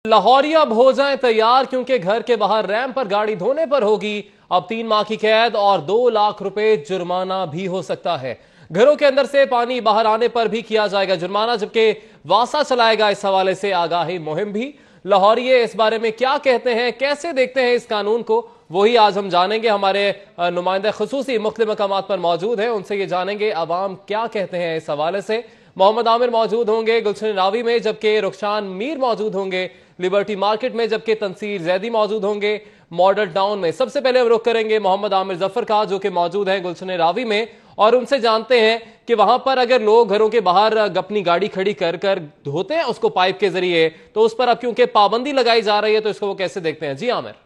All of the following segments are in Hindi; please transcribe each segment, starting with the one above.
लाहौरी अब हो जाएं तैयार, क्योंकि घर के बाहर रैंप पर गाड़ी धोने पर होगी अब 3 माह की कैद और 2 लाख रुपए जुर्माना भी हो सकता है। घरों के अंदर से पानी बाहर आने पर भी किया जाएगा जुर्माना, जबकि वासा चलाएगा इस हवाले से आगाही मुहिम भी। लाहौरिये इस बारे में क्या कहते हैं, कैसे देखते हैं इस कानून को, वही आज हम जानेंगे। हमारे नुमाइंदे खुसूसी मुख्तलिफ मकामात पर मौजूद हैं, उनसे ये जानेंगे अवाम क्या कहते हैं इस हवाले से। मोहम्मद आमिर मौजूद होंगे गुलशन रावी में, जबकि रुखशान मीर मौजूद होंगे लिबर्टी मार्केट में, जबकि तंसीर जैदी मौजूद होंगे मॉडल टाउन में। सबसे पहले हम रुख करेंगे मोहम्मद आमिर जफर का, जो कि मौजूद हैं गुलशन रावी में, और उनसे जानते हैं कि वहां पर अगर लोग घरों के बाहर अपनी गाड़ी खड़ी कर कर धोते हैं उसको पाइप के जरिए, तो उस पर अब क्योंकि पाबंदी लगाई जा रही है तो इसको वो कैसे देखते हैं। जी आमिर।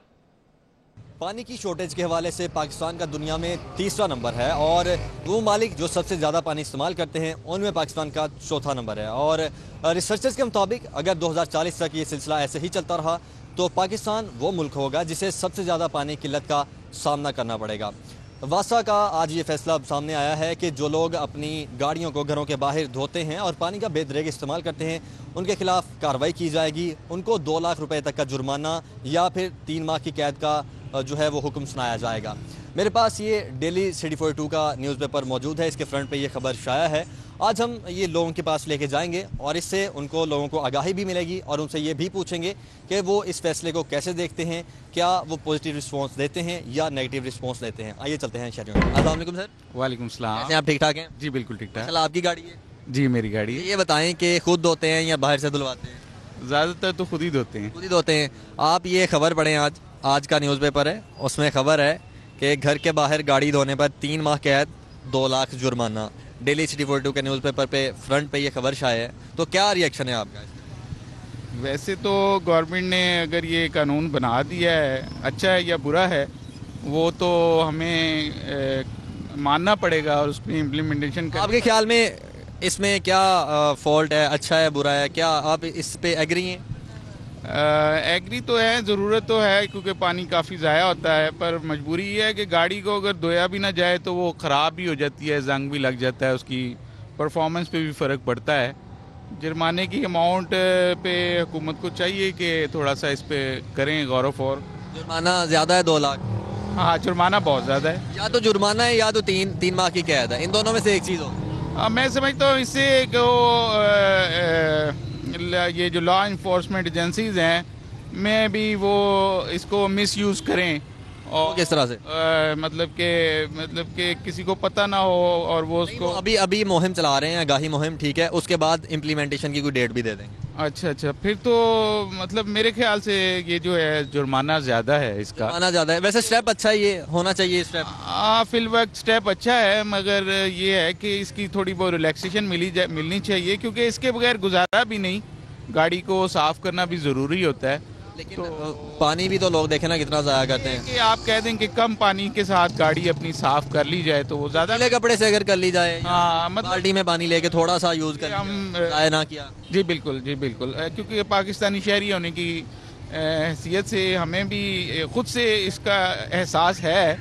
पानी की शॉर्टेज के हवाले से पाकिस्तान का दुनिया में तीसरा नंबर है, और वो मालिक जो सबसे ज़्यादा पानी इस्तेमाल करते हैं उनमें पाकिस्तान का चौथा नंबर है। और रिसर्चर्स के मुताबिक अगर 2040 तक ये सिलसिला ऐसे ही चलता रहा तो पाकिस्तान वो मुल्क होगा जिसे सबसे ज़्यादा पानी किल्लत का सामना करना पड़ेगा। वासा का आज ये फैसला अब सामने आया है कि जो लोग अपनी गाड़ियों को घरों के बाहर धोते हैं और पानी का बेदरेग इस्तेमाल करते हैं उनके खिलाफ कार्रवाई की जाएगी। उनको 2 लाख रुपए तक का जुर्माना या फिर 3 माह की कैद का जो है वो हुक्म सुनाया जाएगा। मेरे पास ये डेली सिटी 42 का न्यूज़पेपर मौजूद है, इसके फ्रंट पे ये खबर शाया है। आज हम ये लोगों के पास लेके जाएंगे और इससे उनको लोगों को आगाही भी मिलेगी और उनसे ये भी पूछेंगे कि वो इस फैसले को कैसे देखते हैं, क्या वो पॉजिटिव रिस्पॉन्स देते हैं या नेगेटिव रिस्पॉन्स देते हैं। आइए चलते हैं शहरियों में। अस्सलाम वालेकुम सर। वालेकुम सलाम। कैसे आप ठीक ठाक हैं? जी बिल्कुल ठीक ठाक। चला आपकी गाड़ी है? जी मेरी गाड़ी है। ये बताएं कि खुद धोते हैं या बाहर से धुलवाते हैं? ज़्यादातर तो खुद ही धोते हैं। खुद ही धोते हैं। आप ये खबर पढ़ें, आज का न्यूज़पेपर है, उसमें खबर है कि घर के बाहर गाड़ी धोने पर 3 माह कैद 2 लाख जुर्माना। डेली सिटी 42 के न्यूज़पेपर पे फ्रंट पे ये खबर शाया है, तो क्या रिएक्शन है आपका? वैसे तो गवर्नमेंट ने अगर ये कानून बना दिया है, अच्छा है या बुरा है वो तो हमें मानना पड़ेगा और उसकी इम्प्लीमेंटेशन कर। आपके ख्याल में इसमें क्या फॉल्ट है, अच्छा है बुरा है, क्या आप इस पे एग्री हैं? एग्री तो है, ज़रूरत तो है क्योंकि पानी काफ़ी ज़ाया होता है, पर मजबूरी ये है कि गाड़ी को अगर धोया भी ना जाए तो वो ख़राब भी हो जाती है, जंग भी लग जाता है, उसकी परफॉर्मेंस पे भी फ़र्क पड़ता है। जुर्माने की अमाउंट पे हुकूमत को चाहिए कि थोड़ा सा इस पे करें गौर व फौर। जुर्माना ज़्यादा है 2 लाख? हाँ, जुर्माना बहुत ज़्यादा है। या तो जुर्माना है या तो तीन माह की कैद है, इन दोनों में से एक चीज़ हो। मैं समझता हूँ इससे ये जो लॉ इन्फोर्समेंट एजेंसीज हैं में भी वो इसको मिसयूज़ करें और किस तरह से? मतलब कि किसी को पता ना हो और वो उसको अभी मुहिम चला रहे हैं, आगाही मुहिम, ठीक है, उसके बाद इम्प्लीमेंटेशन की कोई डेट भी दे देंगे। अच्छा, फिर तो मतलब मेरे ख्याल से ये जो है जुर्माना ज़्यादा है, इसका जुर्माना ज़्यादा है। वैसे स्टेप अच्छा है, ये होना चाहिए स्टेप। फिल वक्त स्टेप अच्छा है, मगर ये है कि इसकी थोड़ी बहुत रिलैक्सेशन मिलनी चाहिए क्योंकि इसके बगैर गुजारा भी नहीं, गाड़ी को साफ़ करना भी ज़रूरी होता है। लेकिन तो पानी भी तो लोग देखें ना कितना ज़ाया करते हैं। कि आप कह दें कि कम पानी के साथ गाड़ी अपनी साफ कर ली जाए तो वो ज़्यादा कपड़े से अगर कर ली जाए, हाँ, मतलब बाल्टी में पानी लेके थोड़ा सा यूज़ कर हम ज़ाया ना किया। जी बिल्कुल क्योंकि पाकिस्तानी शहरी होने की हैसियत से हमें भी खुद से इसका एहसास है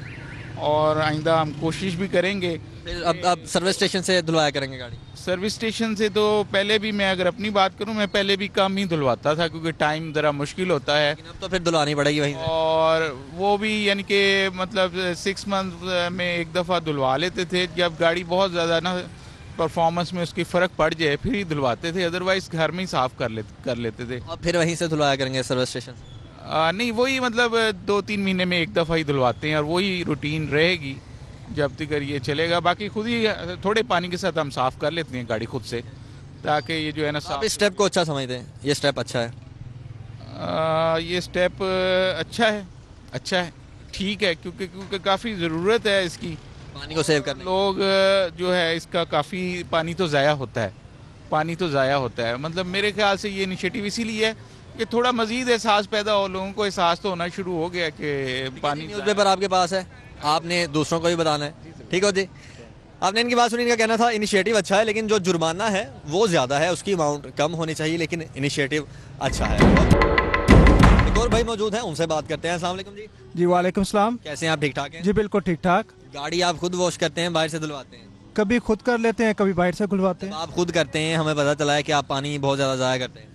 और आइंदा हम कोशिश भी करेंगे। फिर अब सर्विस स्टेशन से धुलवाया करेंगे गाड़ी? सर्विस स्टेशन से तो पहले भी, मैं अगर अपनी बात करूं, मैं पहले भी कम ही धुलवाता था क्योंकि टाइम ज़रा मुश्किल होता है। अब तो फिर धुलवानी पड़ेगी वहीं से। और वो भी यानी कि मतलब 6 मंथ में एक दफ़ा धुलवा लेते थे, जब गाड़ी बहुत ज़्यादा ना परफॉर्मेंस में उसकी फ़र्क पड़ जाए फिर ही धुलवाते थे, अदरवाइज़ घर में ही साफ़ कर लेते थे। अब फिर वहीं से धुलवाया करेंगे सर्विस स्टेशन? नहीं, वही मतलब 2-3 महीने में एक दफ़ा ही धुलवाते हैं और वही रूटीन रहेगी जब तक ये चलेगा। बाकी खुद ही थोड़े पानी के साथ हम साफ़ कर लेते हैं गाड़ी खुद से, ताकि ये जो है ना आप इस स्टेप को अच्छा समझते हैं? ये स्टेप अच्छा है? ये स्टेप अच्छा है, ठीक है, क्योंकि काफ़ी ज़रूरत है इसकी, पानी को सेव करने। लोग जो है इसका काफ़ी पानी तो ज़ाया होता है, मतलब मेरे ख्याल से ये इनिशिएटिव इसीलिए है कि थोड़ा मज़ीद एहसास पैदा हो, लोगों को एहसास तो होना शुरू हो गया कि पानी। न्यूज़पेपर आपके पास है, आपने दूसरों को भी बताना है, ठीक हो जी। आपने इनकी बात सुनी, इनका कहना था इनिशिएटिव अच्छा है लेकिन जो जुर्माना है वो ज़्यादा है, उसकी अमाउंट कम होनी चाहिए, लेकिन इनिशिएटिव अच्छा है। एक और भाई मौजूद हैं, उनसे बात करते हैं। अस्सलाम वालेकुम जी। जी वालेकुम सलाम। कैसे हैं आप? ठीक ठाक हैं? जी बिल्कुल ठीक ठाक। गाड़ी आप खुद वॉश करते हैं, बाहर से धुलवाते हैं? कभी खुद कर लेते हैं, कभी बाहर से खुलवाते हैं। आप खुद करते हैं, हमें पता चला है कि आप पानी बहुत ज़्यादा ज़ाया करते हैं।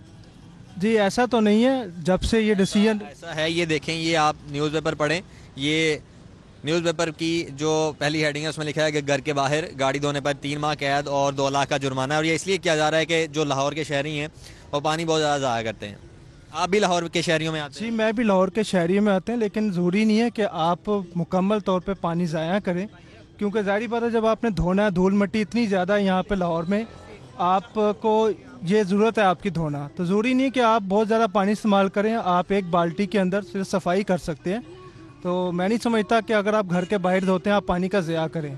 जी ऐसा तो नहीं है, जब से ये डिसीजन ऐसा है, ये देखें, ये आप न्यूज़पेपर पढ़ें, ये न्यूज़पेपर की जो पहली हेडिंग है उसमें लिखा है कि घर के बाहर गाड़ी धोने पर 3 माह कैद और 2 लाख का जुर्माना है। और ये इसलिए किया जा रहा है कि जो लाहौर के शहरी हैं वो पानी बहुत ज़्यादा ज़ाया करते हैं। आप भी लाहौर के शहरियों में आते जी हैं? मैं भी लाहौर के शहरियों में आते हैं, लेकिन ज़रूरी नहीं है कि आप मुकम्मल तौर पे पानी ज़ाया करें, क्योंकि ज़ाहिर बात है जब आपने धोना है, धूल मिट्टी इतनी ज़्यादा है यहाँ पे लाहौर में, आपको ये ज़रूरत है आपकी धोना, तो ज़रूरी नहीं है कि आप बहुत ज़्यादा पानी इस्तेमाल करें। आप एक बाल्टी के अंदर सिर्फ सफाई कर सकते हैं। तो मैं नहीं समझता कि अगर आप घर के बाहर धोते हैं आप पानी का ज़िया करें।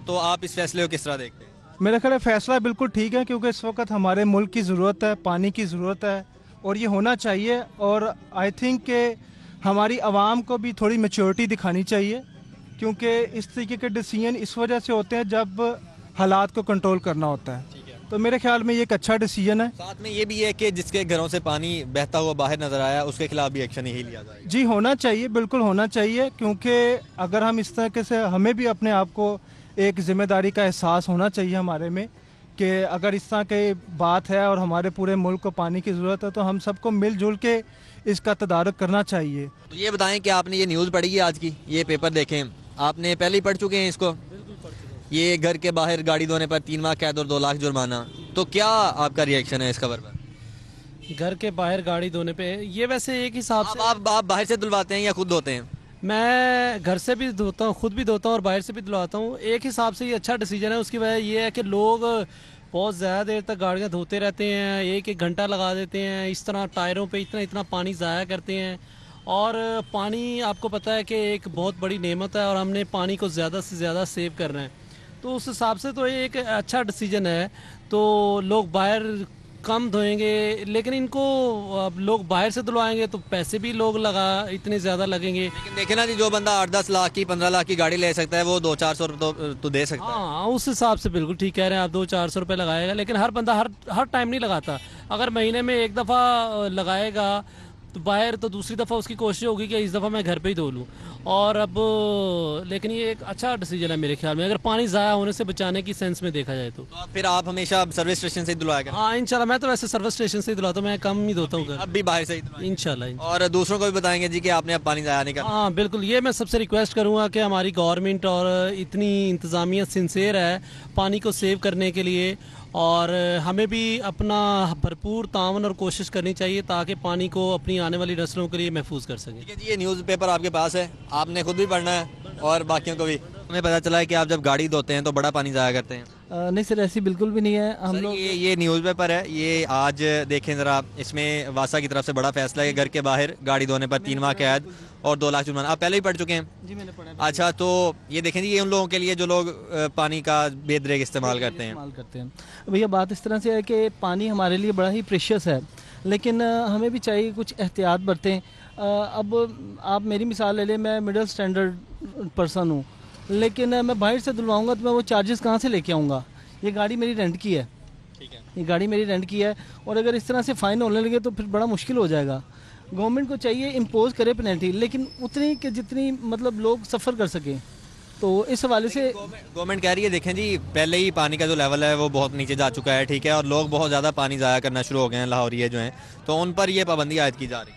तो आप इस फैसले को किस तरह देखते हैं? मेरा ख्याल है फैसला बिल्कुल ठीक है, क्योंकि इस वक्त हमारे मुल्क की ज़रूरत है, पानी की ज़रूरत है और ये होना चाहिए। और आई थिंक कि हमारी आवाम को भी थोड़ी मैच्योरिटी दिखानी चाहिए, क्योंकि इस तरीके के डिसीजन इस वजह से होते हैं जब हालात को कंट्रोल करना होता है। तो मेरे ख्याल में ये एक अच्छा डिसीजन है। साथ में ये भी है कि जिसके घरों से पानी बहता हुआ बाहर नजर आया उसके खिलाफ भी एक्शन ही लिया जाएगा। जी होना चाहिए, बिल्कुल होना चाहिए, क्योंकि अगर हम इस तरीके से, हमें भी अपने आप को एक जिम्मेदारी का एहसास होना चाहिए हमारे में कि अगर इस तरह की बात है और हमारे पूरे मुल्क को पानी की ज़रूरत है तो हम सबको मिलजुल के इसका तदारुक करना चाहिए। तो ये बताएं कि आपने ये न्यूज़ पढ़ी है आज की, ये पेपर देखें, आपने पहले ही पढ़ चुके हैं इसको? ये घर के बाहर गाड़ी धोने पर 3 माह कैद और 2 लाख जुर्माना, तो क्या आपका रिएक्शन है इस खबर पर? घर के बाहर गाड़ी धोने पे ये वैसे एक हिसाब से आप बाहर से धुलवाते हैं या खुद धोते हैं? मैं घर से भी धोता हूँ, खुद भी धोता हूँ और बाहर से भी धुलवाता हूँ। एक हिसाब से ये अच्छा डिसीजन है। उसकी वजह ये है कि लोग बहुत ज़्यादा देर तक गाड़ियाँ धोते रहते हैं, एक एक घंटा लगा देते हैं, इस तरह टायरों पे इतना इतना पानी ज़ाया करते हैं। और पानी आपको पता है कि एक बहुत बड़ी नेमत है और हमने पानी को ज़्यादा से ज़्यादा सेव करना है। तो उस हिसाब से तो ये एक अच्छा डिसीजन है। तो लोग बाहर कम धोएंगे, लेकिन इनको अब लोग बाहर से धुलवाएंगे तो पैसे भी लोग इतने ज़्यादा लगेंगे। लेकिन देखे ना जी, जो बंदा 8-10 लाख की 15 लाख की गाड़ी ले सकता है वो 200-400 रुपये तो दे सकता है। हाँ, उस हिसाब से बिल्कुल ठीक कह रहे हैं आप, 200-400 रुपये लगाएगा, लेकिन हर बंदा हर टाइम नहीं लगाता। अगर महीने में एक दफ़ा लगाएगा तो बाहर, तो दूसरी दफ़ा उसकी कोशिश होगी कि इस दफ़ा मैं घर पे ही धो लूँ। और अब लेकिन ये एक अच्छा डिसीजन है मेरे ख्याल में, अगर पानी ज़ाया होने से बचाने की सेंस में देखा जाए तो। फिर आप हमेशा सर्विस स्टेशन से ही धुलवाया करें? हाँ इंशाल्लाह, मैं तो वैसे सर्विस स्टेशन से ही धुलाता हूँ, मैं कम ही धोता हूँ घर, अब भी बाहर से ही धुलवाएंगे? इंशाल्लाह। और दूसरों को भी बताएंगे जी कि आपने अब पानी ज़ाया नहीं करना। हाँ बिल्कुल, ये मैं सबसे रिक्वेस्ट करूँगा कि हमारी गवर्नमेंट और इतनी इंतज़ामिया सिंसियर है पानी को सेव करने के लिए, और हमें भी अपना भरपूर तावन और कोशिश करनी चाहिए ताकि पानी को अपनी आने वाली नस्लों के लिए महफूज कर सकें। ठीक है जी, ये न्यूज़पेपर आपके पास है, आपने खुद भी पढ़ना है और बाकियों को भी। हमें पता चला है कि आप जब गाड़ी धोते हैं तो बड़ा पानी ज़ाया करते हैं। नहीं सर, ऐसी बिल्कुल भी नहीं है। हम सर, लोग ये न्यूज़पेपर है, ये आज देखें ज़रा, इसमें वासा की तरफ से बड़ा फैसला है कि घर के बाहर गाड़ी धोने पर 3 माह कैद और 2 लाख जुर्माना। आप पहले ही पढ़ चुके हैं? जी मैंने पढ़ा है। अच्छा, तो ये देखें जी, ये उन लोगों के लिए जो लोग पानी का बेदरेक इस्तेमाल करते हैं। भैया बात इस तरह से है कि पानी हमारे लिए बड़ा ही प्रेशियस है, लेकिन हमें भी चाहिए कुछ एहतियात बरतें। अब आप मेरी मिसाल ले लें, मैं मिडिल स्टैंडर्ड पर्सन हूँ, लेकिन मैं बाहर से धुलवाऊँगा तो मैं वो चार्जेस कहाँ से लेके आऊँगा? ये गाड़ी मेरी रेंट की है, ठीक है, ये गाड़ी मेरी रेंट की है, और अगर इस तरह से फ़ाइन होने लगे तो फिर बड़ा मुश्किल हो जाएगा। गवर्नमेंट को चाहिए इम्पोज करे पेनल्टी, लेकिन उतनी कि जितनी मतलब लोग सफ़र कर सकें। तो इस हवाले से गवर्नमेंट कह रही है, देखें जी, पहले ही पानी का जो लेवल है वो बहुत नीचे जा चुका है, ठीक है, और लोग बहुत ज़्यादा पानी ज़ाया करना शुरू हो गए हैं लाहौरिये जो हैं, तो उन पर ये पाबंदी आयद की जा रही है।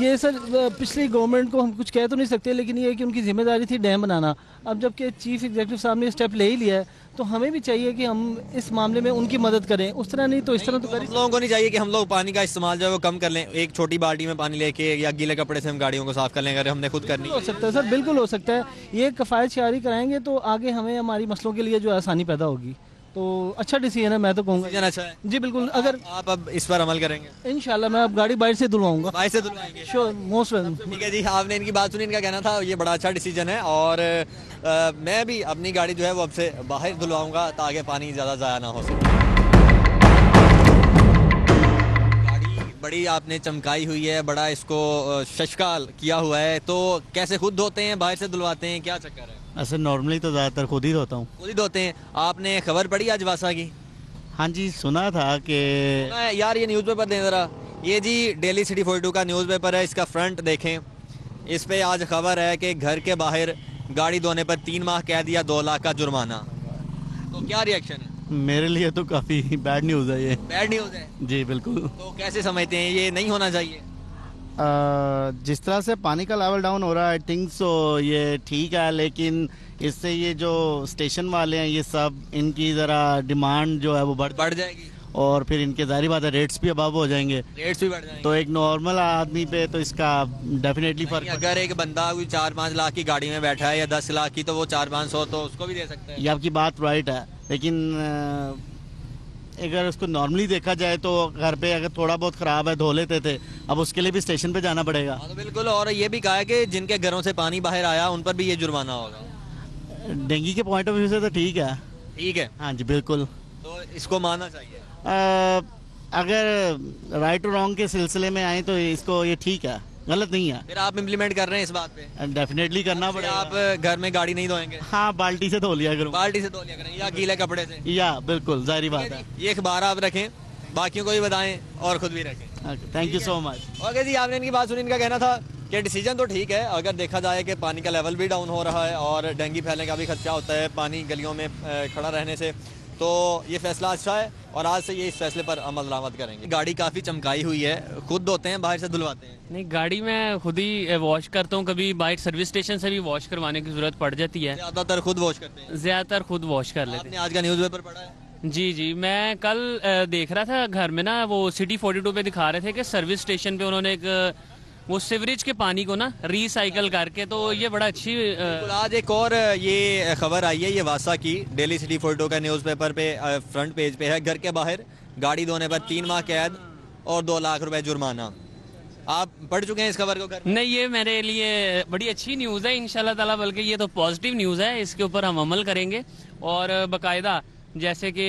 ये सर पिछली गवर्नमेंट को हम कुछ कह तो नहीं सकते, लेकिन ये है कि उनकी जिम्मेदारी थी डैम बनाना। अब जबकि चीफ एग्जीक्यूटिव साहब ने स्टेप ले ही लिया है, तो हमें भी चाहिए कि हम इस मामले में उनकी मदद करें। उस तरह नहीं तो इस तरह तो हम लोगों को नहीं चाहिए कि हम लोग पानी का इस्तेमाल जो है वो कम कर लें, एक छोटी बाल्टी में पानी लेके या गीले कपड़े से हम गाड़ियों को साफ कर लें, अगर हमने खुद करनी हो सकता है सर, बिल्कुल हो सकता है। ये कफ़ायत शारी कराएंगे तो आगे हमें हमारी मसलों के लिए जो आसानी पैदा होगी। तो अच्छा डिसीजन है, मैं तो कहूँगा। अच्छा है जी बिल्कुल। अगर आप अब इस पर अमल करेंगे? इंशाल्लाह मैं अब गाड़ी बाहर से धुलवाऊंगा। बाहर से धुलवाएंगे? Sure, most welcome. ठीक है जी, आपने इनकी बात सुनी, इनका कहना था ये बड़ा अच्छा डिसीजन है, और मैं भी अपनी गाड़ी जो है वो अब से बाहर धुलवाऊंगा ताकि पानी ज़्यादा ज़ाया ना हो सके। गाड़ी बड़ी आपने चमकाई हुई है, बड़ा इसको शशकाल किया हुआ है, तो कैसे खुद धोते हैं, बाहर से धुलवाते हैं, क्या चक्कर है? ऐसे नॉर्मली तो ज़्यादातर खुद ही धोता हूँ। खुद ही धोते हैं। आपने खबर पढ़ी आज वासा की? हाँ जी, सुना था कि यार ये न्यूज़पेपर दें ज़रा, ये जी डेली सिटी 42 का न्यूज़पेपर है, इसका फ्रंट देखें, इस पे आज खबर है कि घर के बाहर गाड़ी धोने पर 3 माह कैद या 2 लाख का जुर्माना। तो क्या रिएक्शन है? मेरे लिए तो काफ़ी बैड न्यूज़ है ये। बैड न्यूज़ है। जी बिल्कुल। तो कैसे समझते हैं, ये नहीं होना चाहिए? जिस तरह से पानी का लेवल डाउन हो रहा है, आई थिंक सो ये ठीक है, लेकिन इससे ये जो स्टेशन वाले हैं ये सब, इनकी ज़रा डिमांड जो है वो बढ़ जाएगी और फिर इनके ज़ाहिर बात है रेट्स भी अबव हो जाएंगे। रेट्स भी बढ़ जाएंगे। तो एक नॉर्मल आदमी पे तो इसका डेफिनेटली नहीं, फर्क। अगर एक बंदा कोई 4-5 लाख की गाड़ी में बैठा है या 10 लाख की, तो वो 400-500 तो उसको भी दे सकता है। ये आपकी बात राइट है, लेकिन अगर उसको नॉर्मली देखा जाए तो घर पे अगर थोड़ा बहुत ख़राब है धो लेते थे, अब उसके लिए भी स्टेशन पे जाना पड़ेगा। हाँ तो बिल्कुल। और ये भी कहा है कि जिनके घरों से पानी बाहर आया उन पर भी ये जुर्माना होगा। डेंगू के पॉइंट ऑफ व्यू से तो ठीक है। ठीक है। हाँ जी बिल्कुल। तो इसको मानना चाहिए। अगर राइट और रॉन्ग के सिलसिले में आए तो इसको ये ठीक है, गलत नहीं है। फिर आप इम्प्लीमेंट कर रहे हैं इस बात पे? डेफिनेटली करना पड़ेगा। आप घर में गाड़ी नहीं धोएंगे? हाँ, बाल्टी से धो लिया करूँ। बाल्टी से धो लिया करेंगे या गीले कपड़े से? या बिल्कुल जाहिर बात है। ये अखबार आप रखें, बाकियों को भी बताएं और खुद भी रखें। Thank you so much. Okay ji, आपने इनकी बात सुनी। इनका कहना था कि डिसीजन तो ठीक है, अगर देखा जाए कि पानी का लेवल भी डाउन हो रहा है और डेंगू फैलने का भी खदशा होता है पानी गलियों में खड़ा रहने से, तो ये फैसला अच्छा है और आज से ये इस फैसले पर अमल दरामद करेंगे। गाड़ी काफ़ी चमकाई हुई है, खुद धोते हैं बाहर से धुलवाते हैं? नहीं, गाड़ी मैं खुद ही वॉश करता हूँ, कभी बाइक सर्विस स्टेशन से भी वॉश करवाने की जरूरत पड़ जाती है। ज़्यादातर खुद वॉश करते हैं? ज़्यादातर खुद वॉश कर लेते आपने आज का न्यूज़पेपर पढ़ा है? हैं। जी जी, मैं कल देख रहा था घर में ना, वो सिटी 42 पे दिखा रहे थे कि सर्विस स्टेशन पे उन्होंने एक वो सीवरेज के पानी को ना रिसाइकल करके, तो ये बड़ा अच्छी आज एक और ये खबर आई है, ये वासा की डेली सिटी 42 का न्यूज़पेपर पे फ्रंट पेज पे है। घर के बाहर गाड़ी धोने पर 3 माह कैद और 2 लाख रुपए जुर्माना। आप पढ़ चुके हैं इस खबर को? घर नहीं, ये मेरे लिए बड़ी अच्छी न्यूज़ है इंशाल्लाह ताला, बल्कि ये तो पॉजिटिव न्यूज़ है, इसके ऊपर हम अमल करेंगे और बाकायदा जैसे कि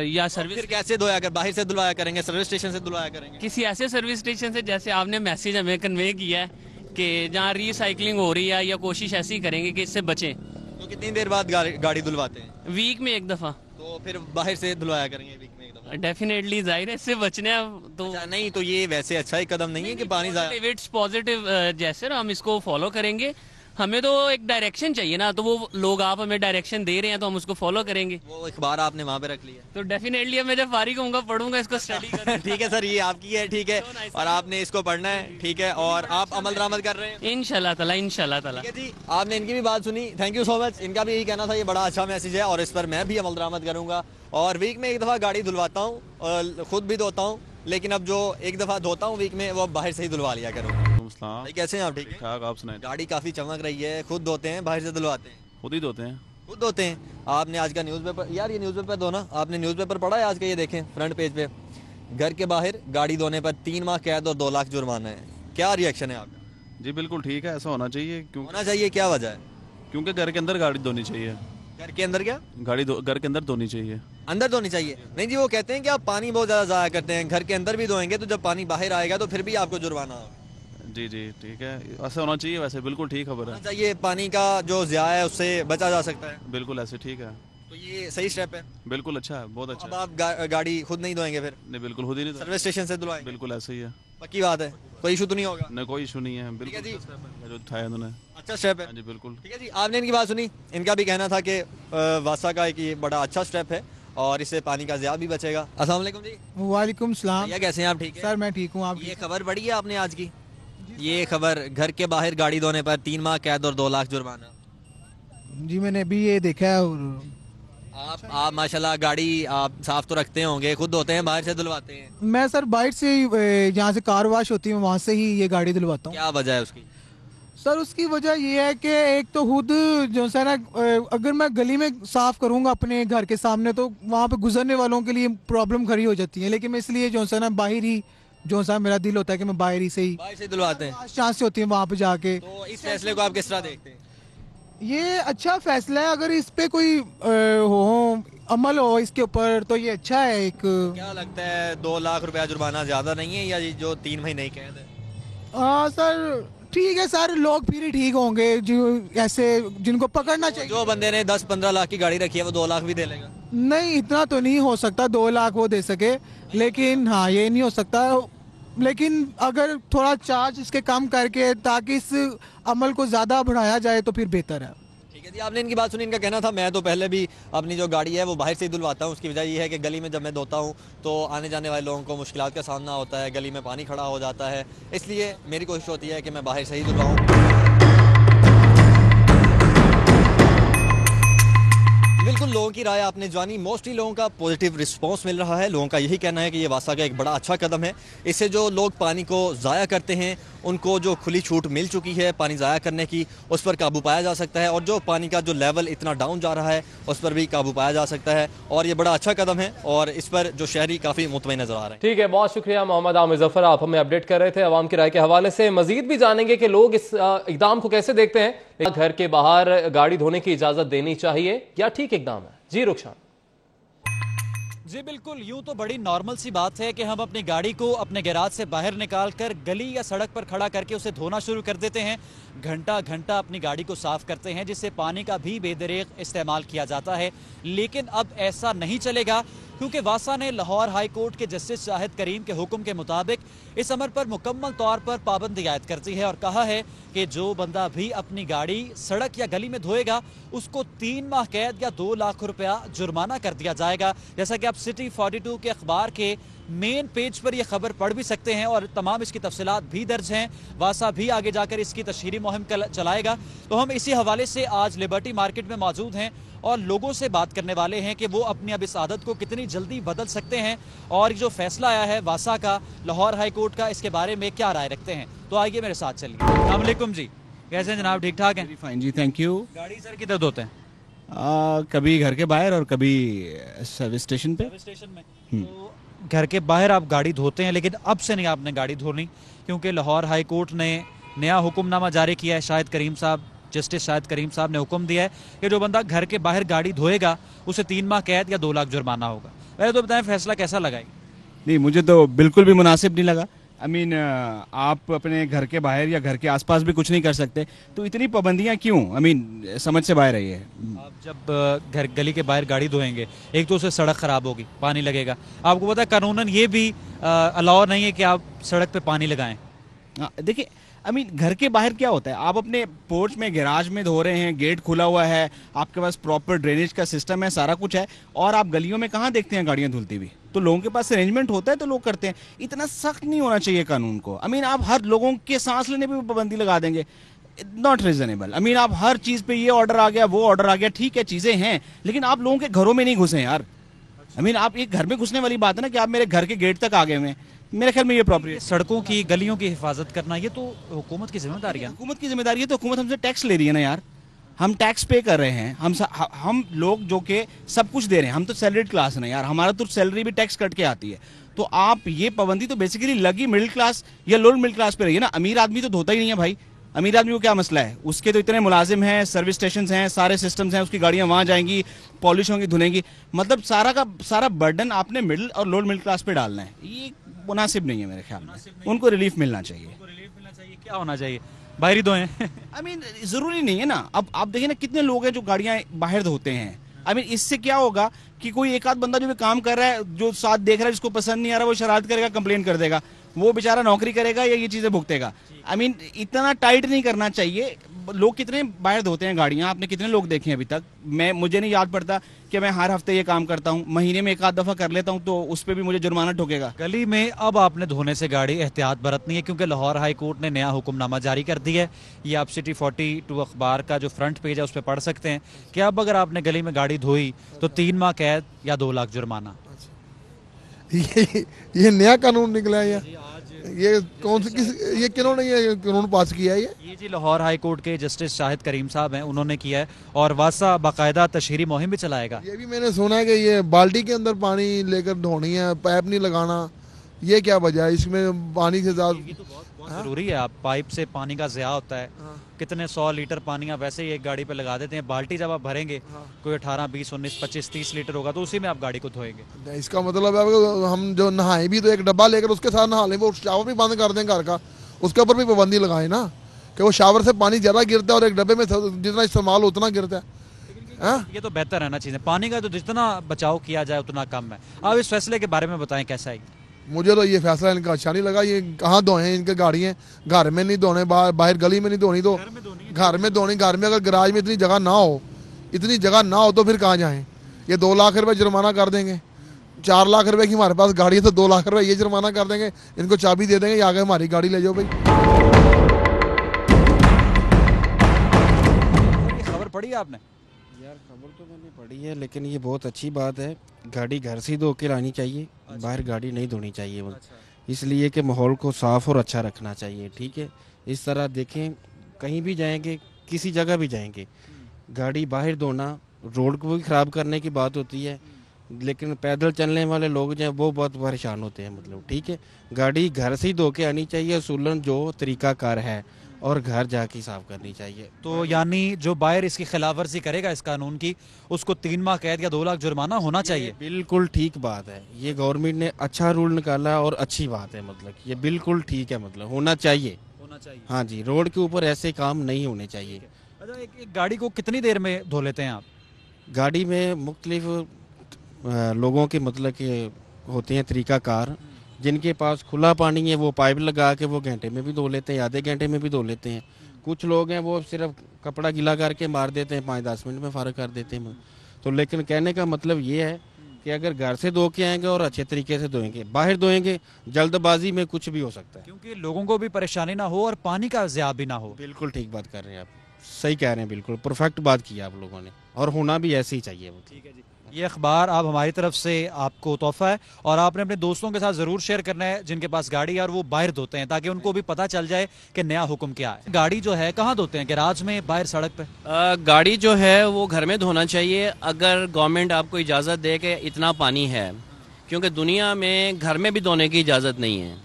या सर्विस। फिर कैसे धोया कर, बाहर से धुलवाया करेंगे, सर्विस स्टेशन से धुलवाया करेंगे? किसी ऐसे सर्विस स्टेशन से जैसे आपने मैसेज हमें कन्वे किया है कि जहाँ रिसाइकलिंग हो रही है, या कोशिश ऐसी करेंगे कि इससे बचें। तो कितनी देर बाद गाड़ी धुलवाते हैं? वीक में एक दफ़ा। तो फिर बाहर से धुलवाया करेंगे वीक में एक दफा? डेफिनेटली, जाहिर है इससे बचने तो अच्छा, नहीं तो ये वैसे अच्छा ही कदम नहीं है कि पानी इट्स पॉजिटिव जैसे हम इसको फॉलो करेंगे। हमें तो एक डायरेक्शन चाहिए ना, तो वो लोग आप हमें डायरेक्शन दे रहे हैं तो हम उसको फॉलो करेंगे। वो अखबार आपने वहाँ पे रख लिया? तो डेफिनेटली अब मैं जब फारिग होऊंगा पढ़ूंगा इसको, स्टडी करूंगा। ठीक है सर, ये आपकी है, ठीक है, और आपने इसको पढ़ना है, ठीक है, और आप अमल दरामद कर रहे हैं इंशाल्लाह ताला, इंशाल्लाह ताला। ठीक है जी, आपने इनकी भी बात सुनी, थैंक यू सो मच। इनका भी यही कहना था, ये बड़ा अच्छा मैसेज है और इस पर मैं भी अमल दरामद करूंगा और वीक में एक दफ़ा गाड़ी धुलवाता हूँ और खुद भी धोता हूँ, लेकिन अब जो एक दफ़ा धोता हूँ वीक में वो अब बाहर से ही धुलवा लिया करूँगा। भाई कैसे हैं आप? ठीक ठाक, आप सुनाएं। गाड़ी काफ़ी चमक रही है, खुद धोते हैं बाहर से धुलवाते हैं? खुद ही धोते हैं। खुद धोते हैं। आपने आज का न्यूज़पेपर, यार ये न्यूज़पेपर दो ना, आपने न्यूज़पेपर पढ़ा है आज का? ये देखें फ्रंट पेज पे, घर के बाहर गाड़ी धोने पर 3 माह कैद और 2 लाख जुर्माना है। क्या रिएक्शन है आपका? जी बिल्कुल ठीक है, ऐसा होना चाहिए। होना चाहिए, क्या वजह है? क्योंकि घर के अंदर गाड़ी धोनी चाहिए। घर के अंदर क्या? घर के अंदर धोनी चाहिए। अंदर धोनी चाहिए? नहीं जी, वो कहते हैं कि आप पानी बहुत ज़्यादा ज़ाया करते हैं, घर के अंदर भी धोएंगे तो जब पानी बाहर आएगा तो फिर भी आपको जुर्माना होगा। जी जी ठीक है, ऐसा होना चाहिए। वैसे बिल्कुल ठीक खबर है। चाहिए, पानी का जो ज़िया है उससे बचा जा सकता है। बिल्कुल ऐसे ठीक है, तो ये सही स्टेप है। बिल्कुल अच्छा है, बहुत अच्छा। अब आप गाड़ी खुद नहीं धोएंगे फिर? नहीं बिल्कुल खुद ही नहीं, सर्विस स्टेशन से धुलवाएंगे? बिल्कुल ऐसे ही है। पक्की बात है, कोई इशू तो नहीं होगा? नहीं कोई इशू नहीं है, बिल्कुल जी, जो उठाया उन्होंने अच्छा स्टेप है। हाँ जी बिल्कुल। ठीक है जी, आपने इनकी बात सुनी। इनका भी कहना था कि वासा का एक ये बड़ा अच्छा स्टेप है और इससे पानी का ज़िया भी बचेगा। अस्सलाम वालेकुम जी। वालेकुम सलाम। भैया कैसे हैं आप? ठीक है सर मैं ठीक हूँ। आप? ये खबर पढ़ी है आपने आज की? ये खबर, घर के बाहर गाड़ी धोने पर 3 माह कैद और 2 लाख जुर्माना। जी मैंने अभी ये देखा है। और आप माशाल्लाह गाड़ी आप साफ तो रखते होंगे, खुद धोते हैं बाहर से धुलवाते हैं? मैं सर बाइट से जहाँ से कार वॉश होती है वहाँ से ही ये गाड़ी धुलवाता हूँ। क्या वजह है उसकी? सर उसकी वजह ये है कि एक तो खुद जो है ना, अगर मैं गली में साफ करूँगा अपने घर के सामने तो वहाँ पे गुजरने वालों के लिए प्रॉब्लम खड़ी हो जाती है, लेकिन मैं इसलिए जो है ना बाहर ही, जो सा मेरा दिल होता है कि मैं बाहर ही से धुलवाते हैं। चांस होती है वहाँ पे जाके। तो इस फैसले को आप किस तरह देखते हैं? ये अच्छा फैसला है, अगर इस पे कोई हो अमल हो इसके ऊपर तो ये अच्छा है। एक क्या लगता है 2 लाख रुपया जुर्माना ज्यादा नहीं है, या ये जो 3 महीने ही कैद है? हाँ सर ठीक है, सारे लोग फिर ही ठीक होंगे जो ऐसे जिनको पकड़ना चाहिए। जो बंदे ने 10-15 लाख की गाड़ी रखी है वो 2 लाख भी दे लेगा? नहीं इतना तो नहीं हो सकता 2 लाख वो दे सके, लेकिन हाँ ये नहीं हो सकता। लेकिन अगर थोड़ा चार्ज इसके कम करके ताकि इस अमल को ज़्यादा बढ़ाया जाए तो फिर बेहतर है। ठीक है यदि आपने इनकी बात सुनी, इनका कहना था मैं तो पहले भी अपनी जो गाड़ी है वो बाहर से ही धुलवाता हूँ। उसकी वजह ये है कि गली में जब मैं धोता हूँ तो आने जाने वाले लोगों को मुश्किलात का सामना होता है, गली में पानी खड़ा हो जाता है, इसलिए मेरी कोशिश होती है कि मैं बाहर से ही धुलवाऊँ। बिल्कुल लोगों की राय आपने जानी। मोस्टली लोगों का पॉजिटिव रिस्पांस मिल रहा है। लोगों का यही कहना है कि ये वासा का एक बड़ा अच्छा कदम है। इससे जो लोग पानी को ज़ाया करते हैं उनको जो खुली छूट मिल चुकी है पानी ज़ाया करने की, उस पर काबू पाया जा सकता है और जो पानी का जो लेवल इतना डाउन जा रहा है उस पर भी काबू पाया जा सकता है और ये बड़ा अच्छा कदम है और इस पर जो शहरी काफ़ी मुतमईन नजर आ रहे हैं। ठीक है, बहुत शुक्रिया मोहम्मद आमिर जफर, आप हमें अपडेट कर रहे थे अवाम की राय के हवाले से। मजीद भी जानेंगे कि लोग इस इकदाम को कैसे देखते हैं। घर के बाहर गाड़ी धोने की इजाजत देनी चाहिए या ठीक इकदाम है? जी रुखसान। जी बिल्कुल, यूं तो बड़ी नॉर्मल सी बात है कि हम अपनी गाड़ी को अपने गैराज से बाहर निकाल कर गली या सड़क पर खड़ा करके उसे धोना शुरू कर देते हैं। घंटा घंटा अपनी गाड़ी को साफ करते हैं जिससे पानी का भी बेदरेग इस्तेमाल किया जाता है। लेकिन अब ऐसा नहीं चलेगा क्योंकि वासा ने लाहौर हाई कोर्ट के जस्टिस शाहिद करीम के हुक्म के मुताबिक इस अमर पर मुकम्मल तौर पर पाबंदी आयद कर दी है और कहा है कि जो बंदा भी अपनी गाड़ी सड़क या गली में धोएगा उसको 3 माह कैद या 2 लाख रुपया जुर्माना कर दिया जाएगा। जैसा कि आप सिटी 42 के अखबार के मेन पेज पर यह खबर पढ़ भी सकते हैं और तमाम इसकी तफसीलात भी दर्ज हैं। वासा भी आगे जाकर इसकी तशहीरी मुहिम चलाएगा। तो हम इसी हवाले से आज लिबर्टी मार्केट में मौजूद हैं और लोगों से बात करने वाले हैं कि वो अपनी अब इस आदत को कितनी जल्दी बदल सकते हैं और जो फैसला आया है वासा का, लाहौर हाई कोर्ट का, इसके बारे में क्या राय रखते हैं। तो आइए मेरे साथ चलिए। अस्सलाम वालेकुम जी, कैसे हैं जनाब? ठीक ठाक हैं? फाइन जी, थैंक यू। गाड़ी सर किधर धोते हैं? कभी घर के बाहर और कभी सर्विस स्टेशन पे। सर्विस स्टेशन में। तो घर के बाहर आप गाड़ी धोते हैं लेकिन अब से नहीं आपने गाड़ी धोनी क्योंकि लाहौर हाई कोर्ट ने नया हुक्मनामा जारी किया है। शाहिद करीम साहब, जस्टिस शाहिद करीम साहब ने हुक्म दिया है कि जो बंदा घर के बाहर गाड़ी धोएगा उसे 3 माह कैद या 2 लाख जुर्माना होगा। पहले तो बताएं फैसला कैसा लगा? नहीं, मुझे तो बिल्कुल भी मुनासिब नहीं लगा। आई मीन आप अपने घर के बाहर या घर के आसपास भी कुछ नहीं कर सकते, तो इतनी पाबंदियां क्यों? आई मीन समझ से बाहर है। आप जब घर गली के बाहर गाड़ी धोएंगे, एक तो उससे सड़क खराब होगी, पानी लगेगा। आपको पता है कानूनन ये भी अलाउ नहीं है कि आप सड़क पे पानी लगाएं। देखिए, आई मीन घर के बाहर क्या होता है, आप अपने पोर्च में, गैराज में धो रहे हैं, गेट खुला हुआ है, आपके पास प्रॉपर ड्रेनेज का सिस्टम है, सारा कुछ है, और आप गलियों में कहाँ देखते हैं गाड़ियां धुलती हुई? तो लोगों के पास अरेंजमेंट होता है तो लोग करते हैं। इतना सख्त नहीं होना चाहिए कानून को। आई मीन आप हर लोगों के सांस लेने पे भी पाबंदी लगा देंगे, नॉट रीजनेबल। आई मीन आप हर चीज पे ये ऑर्डर आ गया, वो ऑर्डर आ गया, ठीक है चीजें हैं, लेकिन आप लोगों के घरों में नहीं घुसे यार। आई मीन आप एक घर में घुसने वाली बात है ना कि आप मेरे घर के गेट तक आ गए हैं। मेरे ख्याल में ये प्रॉपर्टी, सड़कों की, गलियों की हिफाजत करना, ये तो हुकूमत की जिम्मेदारी है। हुकूमत की जिम्मेदारी है तो हुकूमत हमसे टैक्स ले रही है ना यार। हम टैक्स पे कर रहे हैं, हम लोग जो कि सब कुछ दे रहे हैं। हम तो सैलरीड क्लास है ना यार, हमारा तो सैलरी भी टैक्स कट के आती है। तो आप ये पाबंदी तो बेसिकली लगी मिडिल क्लास या लोअर मिडिल क्लास पे रही है ना। अमीर आदमी तो धोता ही नहीं है भाई। अमीर आदमी को क्या मसला है? उसके तो इतने मुलाजिम हैं, सर्विस स्टेशन हैं, सारे सिस्टम्स हैं, उसकी गाड़ियां वहां जाएंगी, पॉलिश होंगी, धुलेंगी। मतलब सारा का सारा बर्डन आपने मिडिल और लोअर मिडिल क्लास पे डालना है। ये मुनासिब नहीं है मेरे ख्याल में। उनको रिलीफ मिलना चाहिए। क्या होना चाहिए? बाहरी धोएं। आई मीन जरूरी नहीं है ना। अब आप देखिए ना कितने लोग हैं जो गाड़ियां बाहर धोते हैं। आई मीन इससे क्या होगा कि कोई एक आध बंदा जो भी काम कर रहा है, जो साथ देख रहा है, जिसको पसंद नहीं आ रहा, वो शरारत करेगा, कंप्लेन कर देगा, वो बेचारा नौकरी करेगा या ये चीजें भुगतेगा। आई मीन इतना टाइट नहीं करना चाहिए। लोग कितने बाहर धोते हैं गाड़ियां, आपने कितने लोग देखे हैं अभी तक? मुझे नहीं याद पड़ता कि मैं हर हफ्ते ये काम करता हूं, महीने में एक आध दफा कर लेता हूं, तो उस पर भी मुझे जुर्माना ठोकेगा। गली में अब आपने धोने से गाड़ी एहतियात बरतनी है क्योंकि लाहौर हाई कोर्ट ने नया हुक्मनामा जारी कर दिया है। ये आप सिटी 42 अखबार का जो फ्रंट पेज है उस पर पढ़ सकते हैं कि अब अगर आपने गली में गाड़ी धोई तो 3 माह कैद या 2 लाख जुर्माना। ये नया कानून निकला है। ये कौन सी ये किन्होंने ये कानून पास किया है? ये जी लाहौर हाई कोर्ट के जस्टिस शाहिद करीम साहब हैं, उन्होंने किया है और वासा बाकायदा तशहीरी मुहिम भी चलाएगा। ये भी मैंने सुना है कि ये बाल्टी के अंदर पानी लेकर धोनी है, पाइप नहीं लगाना। ये क्या वजह है? इसमें पानी से ज्यादा बहुत जरूरी है। आप पाइप से पानी का ज़िया होता है, कितने 100 लीटर पानी आप वैसे ही एक गाड़ी पे लगा देते हैं। बाल्टी जब आप भरेंगे कोई 18, 20, 19, 25, 30 लीटर होगा तो उसी में आप गाड़ी को धोएंगे। इसका मतलब है हम जो नहाए भी तो एक डब्बा लेकर उसके साथ नहा लें, वो शावर भी बंद कर दें घर का, उसके ऊपर भी पाबंदी लगाए ना कि वो शावर से पानी ज्यादा गिरता है और एक डब्बे में जितना इस्तेमाल उतना गिरता है। ये तो बेहतर है ना चीजें। पानी का तो जितना बचाव किया जाए उतना कम है। आप इस फैसले के बारे में बताएं कैसा है? मुझे तो ये फैसला इनका अच्छा नहीं लगा। ये कहाँ धोए इनके गाड़ियाँ, घर में नहीं धोने, बाहर गली में नहीं धोनी, तो घर में धोनी। घर में अगर गराज में इतनी जगह ना हो तो फिर कहाँ जाएँ। ये 2 लाख रुपए जुर्माना कर देंगे, 4 लाख रुपए की हमारे पास गाड़ी है तो 2 लाख रुपए ये जुर्माना कर देंगे, इनको चाबी दे देंगे, आगे हमारी गाड़ी ले जाओ भाई। खबर पढ़ी आपने? यार खबर तो मैंने पढ़ी है, लेकिन ये बहुत अच्छी बात है, गाड़ी घर से ही धो के लानी चाहिए। बाहर गाड़ी नहीं धोनी चाहिए। इसलिए कि माहौल को साफ और अच्छा रखना चाहिए। ठीक है, इस तरह देखें, कहीं भी जाएंगे, किसी जगह भी जाएंगे, गाड़ी बाहर धोना रोड को भी ख़राब करने की बात होती है, लेकिन पैदल चलने वाले लोग जो हैं वो बहुत परेशान होते हैं। मतलब ठीक है, गाड़ी घर से ही धो के आनी चाहिए, उसूलन जो तरीकाकार है, और घर जाके साफ करनी चाहिए। तो यानी जो बाहर इसकी खिलाफ वर्जी करेगा इस कानून की, उसको 3 माह कैद या 2 लाख जुर्माना होना चाहिए। बिल्कुल ठीक बात है, ये गवर्नमेंट ने अच्छा रूल निकाला और अच्छी बात है। मतलब ये बिल्कुल ठीक है, मतलब होना चाहिए। हाँ जी, रोड के ऊपर ऐसे काम नहीं होने चाहिए। अच्छा, एक गाड़ी को कितनी देर में धो लेते हैं आप? गाड़ी में मुख्तलिफ लोगों के मतलब के होते हैं तरीकाकार। जिनके पास खुला पानी है वो पाइप लगा के वो घंटे में भी धो लेते हैं, आधे घंटे में भी धो लेते हैं। कुछ लोग हैं वो सिर्फ कपड़ा गीला करके मार देते हैं, 5-10 मिनट में फारग कर देते हैं। तो लेकिन कहने का मतलब ये है कि अगर घर से धो के आएंगे और अच्छे तरीके से धोएंगे, बाहर धोएंगे, जल्दबाजी में कुछ भी हो सकता है, क्योंकि लोगों को भी परेशानी ना हो और पानी का ज़िया भी ना हो। बिल्कुल ठीक बात कर रहे हैं आप, सही कह रहे हैं, बिल्कुल परफेक्ट बात की आप लोगों ने, और होना भी ऐसे ही चाहिए। ठीक है जी, ये अखबार आप हमारी तरफ से आपको तोहफा है, और आपने अपने दोस्तों के साथ ज़रूर शेयर करना है जिनके पास गाड़ी है और वो बाहर धोते हैं, ताकि उनको भी पता चल जाए कि नया हुक्म क्या है। गाड़ी जो है कहाँ धोते हैं, गैराज में, बाहर सड़क पे? गाड़ी जो है वो घर में धोना चाहिए, अगर गवर्नमेंट आपको इजाज़त दे कि इतना पानी है, क्योंकि दुनिया में घर में भी धोने की इजाज़त नहीं है।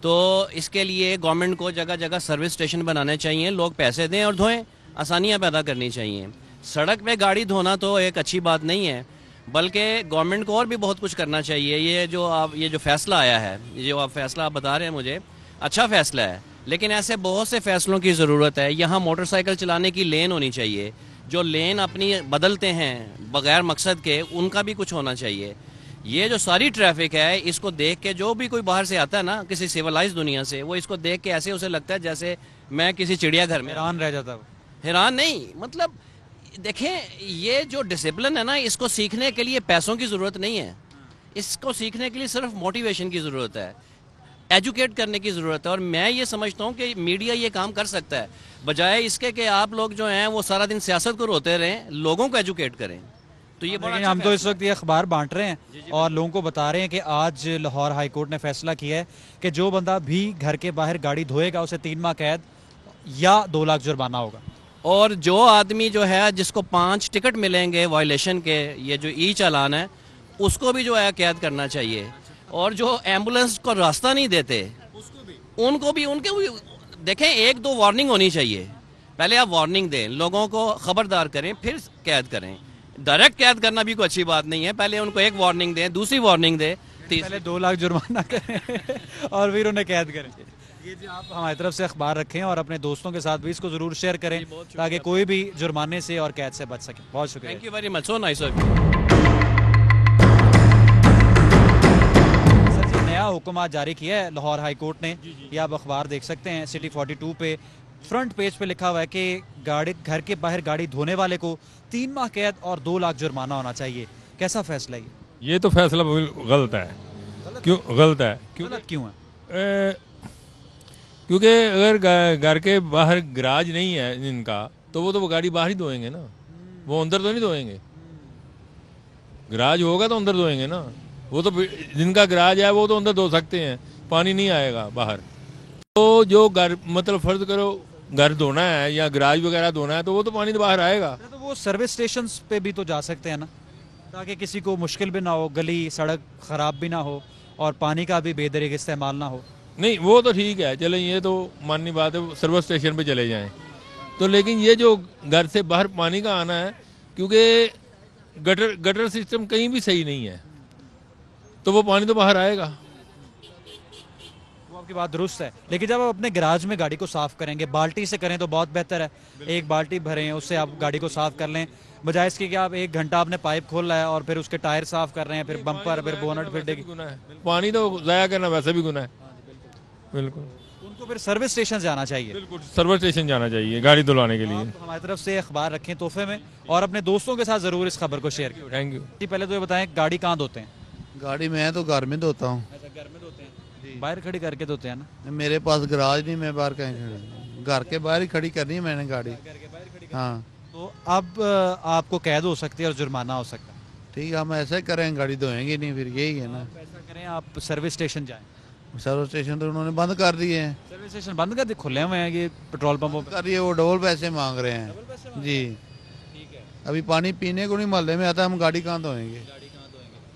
तो इसके लिए गवर्नमेंट को जगह जगह सर्विस स्टेशन बनाने चाहिए, लोग पैसे दें और धोएं, आसानियाँ पैदा करनी चाहिए। सड़क पे गाड़ी धोना तो एक अच्छी बात नहीं है, बल्कि गवर्नमेंट को और भी बहुत कुछ करना चाहिए। ये जो फैसला आया है, ये जो फैसला आप बता रहे हैं मुझे, अच्छा फैसला है, लेकिन ऐसे बहुत से फैसलों की ज़रूरत है। यहाँ मोटरसाइकिल चलाने की लेन होनी चाहिए, जो लेन अपनी बदलते हैं बगैर मकसद के, उनका भी कुछ होना चाहिए। ये जो सारी ट्रैफिक है, इसको देख के जो भी कोई बाहर से आता है ना, किसी सिविलाइज दुनिया से, वो इसको देख के ऐसे उसे लगता है जैसे मैं किसी चिड़ियाघर में, हैरान रह जाता है। हैरान नहीं, मतलब देखें, ये जो डिसिप्लिन है ना, इसको सीखने के लिए पैसों की ज़रूरत नहीं है, इसको सीखने के लिए सिर्फ मोटिवेशन की ज़रूरत है, एजुकेट करने की ज़रूरत है। और मैं ये समझता हूँ कि मीडिया ये काम कर सकता है, बजाय इसके कि आप लोग जो हैं वो सारा दिन सियासत को रोते रहें, लोगों को एजुकेट करें। तो ये बड़ा हम तो इस वक्त ये अखबार बांट रहे हैं और लोगों को बता रहे हैं कि आज लाहौर हाई कोर्ट ने फैसला किया है कि जो बंदा भी घर के बाहर गाड़ी धोएगा उसे 3 माह कैद या 2 लाख जुर्माना होगा। और जो आदमी जो है जिसको 5 टिकट मिलेंगे वायलेशन के, ये जो ई चालान है, उसको भी जो है कैद करना चाहिए। और जो एम्बुलेंस को रास्ता नहीं देते उनको भी देखें, 1-2 वार्निंग होनी चाहिए। पहले आप वार्निंग दें, लोगों को खबरदार करें, फिर कैद करें। डायरेक्ट कैद करना भी कोई अच्छी बात नहीं है, पहले उनको एक वार्निंग दें, दूसरी वार्निंग दें, पहले 2 लाख जुर्माना करें और फिर उन्हें कैद करें। ये जी, आप हमारी तरफ से अखबार रखें और अपने दोस्तों के साथ भी इसको जरूर शेयर करें, ताकि कोई भी जुर्माने से और कैद से बच सके। बहुत शुक्रिया, thank you very much, so nice. Sir ji, नया हुक्म आज जारी किया है लाहौर हाई कोर्ट ने, ये आप अखबार देख सकते हैं, सिटी 42 पे फ्रंट पेज पे लिखा हुआ है कि घर के बाहर गाड़ी धोने वाले को 3 माह कैद और 2 लाख जुर्माना होना चाहिए। कैसा फैसला है ये? तो फैसला गलत है। क्यों गलत है? क्यों है? क्योंकि अगर घर के बाहर गराज नहीं है इनका, तो वो गाड़ी बाहर ही धोएंगे ना, वो अंदर तो नहीं धोएंगे। गराज होगा तो अंदर धोएंगे ना, वो तो जिनका गराज है वो तो अंदर धो सकते हैं, पानी नहीं आएगा बाहर। तो जो घर, मतलब फर्ज करो घर धोना है या गराज वगैरह धोना है, तो वो तो पानी तो बाहर आएगा। तो वो सर्विस स्टेशन पे भी तो जा सकते हैं ना, ताकि किसी को मुश्किल भी ना हो, गली सड़क खराब भी ना हो और पानी का भी बेदरीक इस्तेमाल ना हो। नहीं, वो तो ठीक है, चलें, ये तो माननी बात है, सर्विस स्टेशन पे चले जाएं। तो लेकिन ये जो घर से बाहर पानी का आना है, क्योंकि गटर सिस्टम कहीं भी सही नहीं है, तो वो पानी तो बाहर आएगा। वो आपकी बात दुरुस्त है, लेकिन जब आप अपने गैराज में गाड़ी को साफ करेंगे, बाल्टी से करें तो बहुत बेहतर है। एक बाल्टी भरें, उससे आप गाड़ी को साफ कर लें, बजाय इसके कि आप 1 घंटा आपने पाइप खोला है और फिर उसके टायर साफ कर रहे हैं, फिर बम्पर, फिर बोनट, फिर डिग्गी। पानी तो ज़ाया करना वैसे भी गुनाह है। बिल्कुल, उनको फिर सर्विस स्टेशन जाना चाहिए। बिल्कुल सर्विस स्टेशन जाना चाहिए गाड़ी धुलाने के लिए। हमारी तरफ से अखबार रखें तोहफे में और अपने दोस्तों के साथ जरूर इस खबर को शेयर करें। Thank you. पहले तो ये बताएं, गाड़ी कहाँ धोते हैं? गाड़ी मैं तो घर में धोता हूँ। अच्छा, घर में धोते हैं, बाहर खड़ी करके धोते हैं ना? मेरे पास गराज नहीं, मैं बाहर कहीं खड़ी, घर के बाहर ही खड़ी करनी है मैंने गाड़ी। हाँ, तो अब आपको कैद हो सकती है और जुर्माना हो सकता है। ठीक है, हम ऐसा ही करें, गाड़ी धोएंगे नहीं, फिर यही है ना। ऐसा करें, आप सर्विस स्टेशन जाएं। सर्विस स्टेशन तो उन्होंने बंद कर दिए हैं। सर्विस स्टेशन बंद कर दिए, खुले हुए हैं ये पेट्रोल पंपों पे। कर दिए, वो डबल पैसे मांग रहे हैं जी। ठीक है, अभी पानी पीने को नहीं मोहल्ले में आता, हम गाड़ी कहाँ धोएंगे?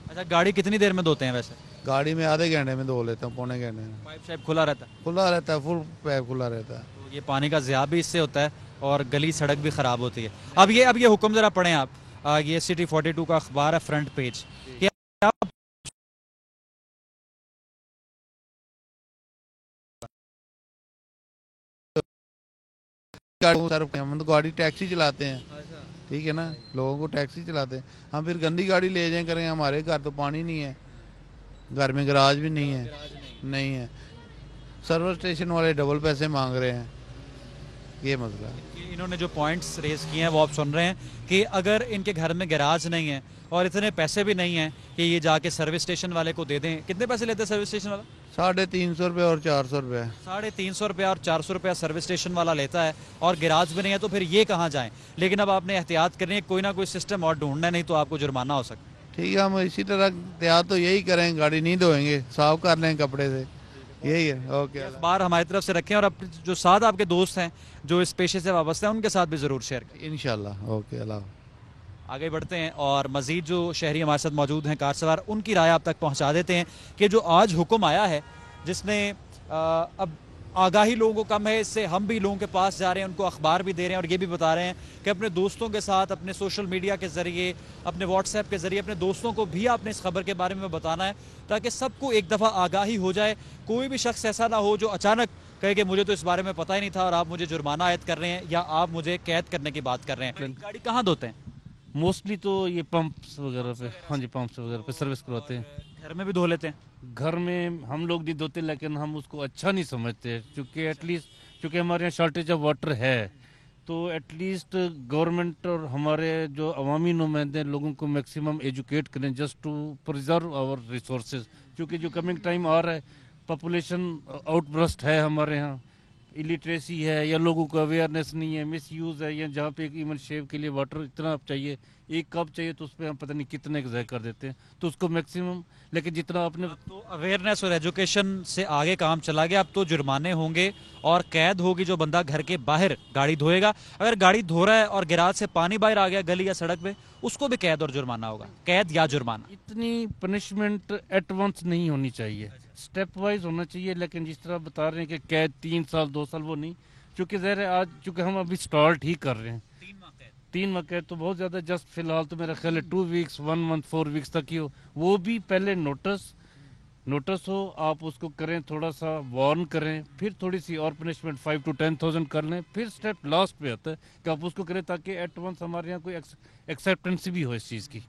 अच्छा, गाड़ी कितनी देर में धोते हैं वैसे? गाड़ी में आधे घंटे में धो लेता हूँ, पौने घंटे में। पाइप शाइप खुला रहता है? खुला रहता है, फुल पाइप खुला रहता है। तो ये पानी का ज़िया भी इससे होता है और गली सड़क भी खराब होती है। अब ये हुक्म जरा पढ़ें आप। ये सिटी 42 का अखबार है, फ्रंट पेज। हम तो गाड़ी टैक्सी चलाते हैं, ठीक है ना, लोगों को टैक्सी चलाते हैं। हम फिर गंदी गाड़ी ले जाएं करें, हमारे घर तो पानी नहीं है, घर में गराज भी नहीं है, नहीं है। सर्विस स्टेशन वाले डबल पैसे मांग रहे हैं, ये मसला है। इन्होंने जो पॉइंट्स रेज किए हैं वो आप सुन रहे हैं कि अगर इनके घर में गैराज नहीं है और इतने पैसे भी नहीं हैं कि ये जाके सर्विस स्टेशन वाले को दे दें। कितने पैसे लेते हैं सर्विस स्टेशन वाला? 350 रुपये और 400 रुपये। 350 रुपया और 400 रुपया सर्विस स्टेशन वाला लेता है और गैराज भी नहीं है, तो फिर ये कहाँ जाएं? लेकिन अब आपने एहतियात करनी है, कोई ना कोई सिस्टम और ढूंढना, नहीं तो आपको जुर्माना हो सकता है। ठीक है, हम इसी तरह एहतियात तो यही करें, गाड़ी नहीं धोएंगे, साफ कर लें कपड़े से, यही है। ओके, अखबार हमारी तरफ से रखें और अपने जो साथ आपके दोस्त हैं जो इस पेशे से वाबस्ता हैं उनके साथ भी ज़रूर शेयर करें इंशाल्लाह। ओके, अल्लाह। आगे बढ़ते हैं और मज़ीद जो शहरी हमारे साथ मौजूद हैं, कार सवार, उनकी राय आप तक पहुंचा देते हैं कि जो आज हुक्म आया है जिसने अब आगाही लोगों को कम है, इससे हम भी लोगों के पास जा रहे हैं, उनको अखबार भी दे रहे हैं और ये भी बता रहे हैं कि अपने दोस्तों के साथ, अपने सोशल मीडिया के ज़रिए, अपने व्हाट्सएप के ज़रिए अपने दोस्तों को भी आपने इस खबर के बारे में बताना है ताकि सबको एक दफ़ा आगाही हो जाए। कोई भी शख्स ऐसा ना हो जो अचानक कहे कि मुझे तो इस बारे में पता ही नहीं था और आप मुझे जुर्माना आयद कर रहे हैं या आप मुझे कैद करने की बात कर रहे हैं। गाड़ी कहाँ धोते हैं? मोस्टली तो ये पंप्स वगैरह पे, हाँ जी, पंप्स वगैरह पे सर्विस करवाते हैं। घर में भी धो लेते हैं? घर में हम लोग नहीं धोते, लेकिन हम उसको अच्छा नहीं समझते क्योंकि एटलीस्ट क्योंकि हमारे यहाँ शॉर्टेज ऑफ वाटर है, तो एटलीस्ट गवर्नमेंट और हमारे जो अवामी नुमाइंदे लोगों को मैक्सिमम एजुकेट करें just to preserve our resources, क्योंकि जो कमिंग टाइम आ रहा है, पॉपुलेशन आउटब्रस्ट है हमारे यहाँ, इलिटरेसी है या लोगों को अवेयरनेस नहीं है, मिस यूज़ है, या जहाँ पे इवन शेव के लिए वाटर इतना चाहिए, 1 कप चाहिए तो उस पर हम पता नहीं कितने ज़ाय कर देते हैं, तो उसको मैक्सिमम, लेकिन जितना आपने तो अवेयरनेस और एजुकेशन से आगे काम चला गया। अब तो जुर्माने होंगे और कैद होगी जो बंदा घर के बाहर गाड़ी धोएगा। अगर गाड़ी धो रहा है और गैराज से पानी बाहर आ गया गली या सड़क पे, उसको भी कैद और जुर्माना होगा, कैद या जुर्माना। इतनी पनिशमेंट एट वंस नहीं होनी चाहिए, स्टेप वाइज होना चाहिए, लेकिन जिस तरह बता रहे हैं कि कैद 3 साल 2 साल, वो नहीं, क्योंकि ज़ाहिर है आज चूँकि हम अभी स्टार्ट ही कर रहे हैं, 3 माह कैद तो बहुत ज़्यादा, जस्ट फिलहाल तो मेरा ख्याल है 2 वीक्स 1 मंथ 4 वीक्स तक ही हो, वो भी पहले नोटिस हो, आप उसको करें, थोड़ा सा वार्न करें, फिर थोड़ी सी और पनिशमेंट 5 to 10,000 कर लें, फिर स्टेप लास्ट पे आता है कि आप उसको करें ताकि एट वंस हमारे यहाँ कोई एक्सेप्टेंस भी हो इस चीज़ की,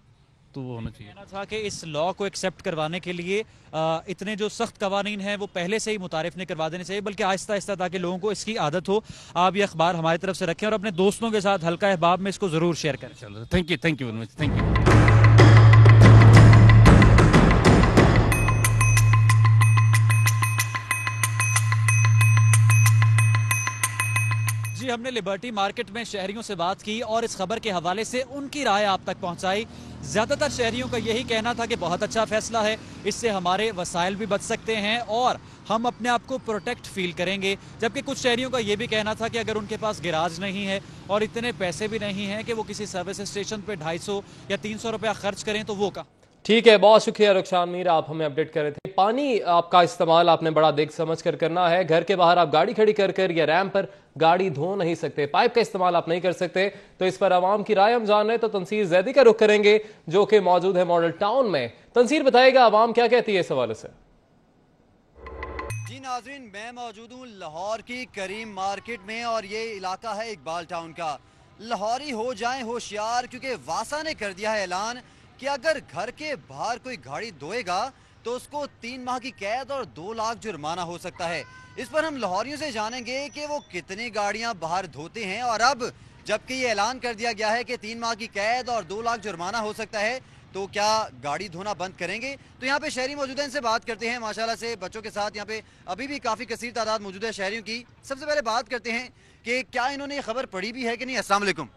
तो वो होना चाहिए। कहना था कि इस लॉ को एक्सेप्ट करवाने के लिए इतने जो सख्त कवानीन हैं वो पहले से ही मुतारिफ नहीं करवा देने चाहिए, बल्कि आहिस्ता आहिस्ता, ताकि लोगों को इसकी आदत हो। आप ये अखबार हमारी तरफ से रखें और अपने दोस्तों के साथ हल्का अहबाब में इसको ज़रूर शेयर करें। Thank you very much, thank you. हमने लिबर्टी मार्केट में शहरियों से बात की और इस खबर के हवाले से उनकी राय आप तक पहुंचाई। ज्यादातर शहरियों का यही कहना था कि बहुत अच्छा फैसला है, इससे हमारे वसाइल भी बच सकते हैं और हम अपने आप को प्रोटेक्ट फील करेंगे। जबकि कुछ शहरियों का यह भी कहना था कि अगर उनके पास गैराज नहीं है और इतने पैसे भी नहीं है कि वो किसी सर्विस स्टेशन पे 250 या 300 रुपया खर्च करें, तो वो का ठीक है। बहुत शुक्रिया रुखसान मीर, आप हमें अपडेट कर रहे थे। पानी आपका इस्तेमाल आपने बड़ा देख समझ कर करना है। घर के बाहर आप गाड़ी खड़ी कर या रैंप पर गाड़ी धो नहीं सकते, पाइप का इस्तेमाल आप नहीं कर सकते, तो इस पर आवाम की राय हम जान रहे हैं। तो तंसीर जैदी का रुख करेंगे जो कि मौजूद है मॉडल टाउन में। तंसीर बताएगा आवाम क्या कहती है इस हवाले से। जी नाज़रीन, मैं मौजूद हूँ लाहौर की करीम मार्केट में और ये इलाका है इकबाल टाउन का। लाहौरी हो जाएं होशियार, क्योंकि वासा ने कर दिया है ऐलान कि अगर घर के बाहर कोई गाड़ी धोएगा तो उसको 3 माह की कैद और 2 लाख जुर्माना हो सकता है। इस पर हम लाहौरियों से जानेंगे कि वो कितनी गाड़ियां बाहर धोते हैं, और अब जबकि ये ऐलान कर दिया गया है कि 3 माह की कैद और 2 लाख जुर्माना हो सकता है, तो क्या गाड़ी धोना बंद करेंगे? तो यहाँ पे शहरी मौजूद हैं, इनसे बात करते हैं। माशाल्लाह से बच्चों के साथ यहाँ पे अभी भी काफ़ी कसीर तादाद मौजूद है शहरियों की। सबसे पहले बात करते हैं कि क्या इन्होंने ये खबर पढ़ी भी है कि नहीं। अस्सलाम वालेकुम।